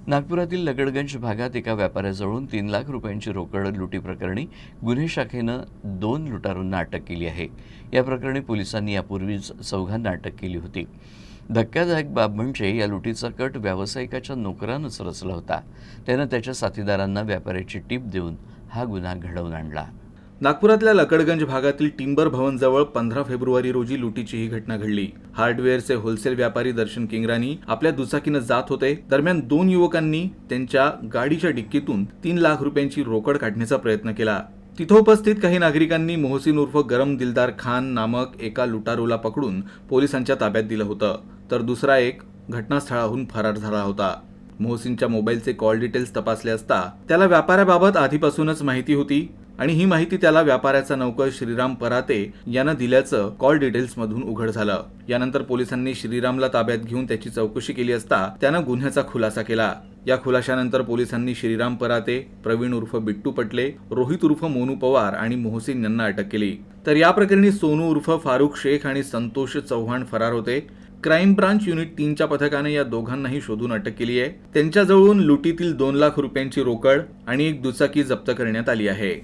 नागपुरातील लकडगंज भागात एका व्यापाऱ्याजवळून 3 लाख रुपयांची रोकड लुटी प्रकरणी गुन्हे शाखेनं 2 लुटारूंना अटक केली आहे। या प्रकरणी पोलिसांनी यापूर्वीच चौघांना अटक केली होती। धक्कादायक बाब म्हणजे या लुटीचा कट व्यावसायिकाच्या नोकरानंच रचला होता। त्यानं त्याच्या साथीदारांना व्यापाऱ्याची टीप देऊन हा गुन्हा घडवून आणला। नागपुरातल्या लकडगंज भागातील टिंबर भवनजवळ 15 फेब्रुवारी रोजी लुटीची ही घटना घडली। हार्डवेअरचे होलसेल व्यापारी दर्शन किंगरानी आपल्या दुचाकीनं जात होते। दरम्यान 2 युवकांनी त्यांच्या गाडीच्या डिक्कीतून 3 लाख रुपयांची रोकड काढण्याचा प्रयत्न केला। तिथं उपस्थित काही नागरिकांनी मोहसिन उर्फ गरम दिलदार खान नामक एका लुटारूला पकडून पोलिसांच्या ताब्यात दिलं होतं, तर दुसरा एक घटनास्थळाहून फरार झाला होता। मोहसिनच्या मोबाईलचे कॉल डिटेल्स तपासले असता त्याला व्यापाऱ्याबाबत आधीपासूनच माहिती होती आणि ही माहिती त्याला व्यापाऱ्याचा नौकर श्रीराम पराते यानं दिल्याचं कॉल डिटेल्समधून उघड झालं। यानंतर पोलिसांनी श्रीरामला ताब्यात घेऊन त्याची चौकशी केली असता त्यानं गुन्ह्याचा खुलासा केला। या खुलाशानंतर पोलिसांनी श्रीराम पराते, प्रवीण उर्फ बिट्टू पटले, रोहित उर्फ मोनू पवार आणि मोहसिन यांना अटक केली। तर या प्रकरणी सोनू उर्फ फारुख शेख आणि संतोष चव्हाण फरार होते। क्राईम ब्रांच युनिट 3च्या पथकाने या दोघांनाही शोधून अटक केली आहे। त्यांच्याजवळून लुटीतील 2 लाख रुपयांची रोकड आणि एक दुचाकी जप्त करण्यात आली आहे।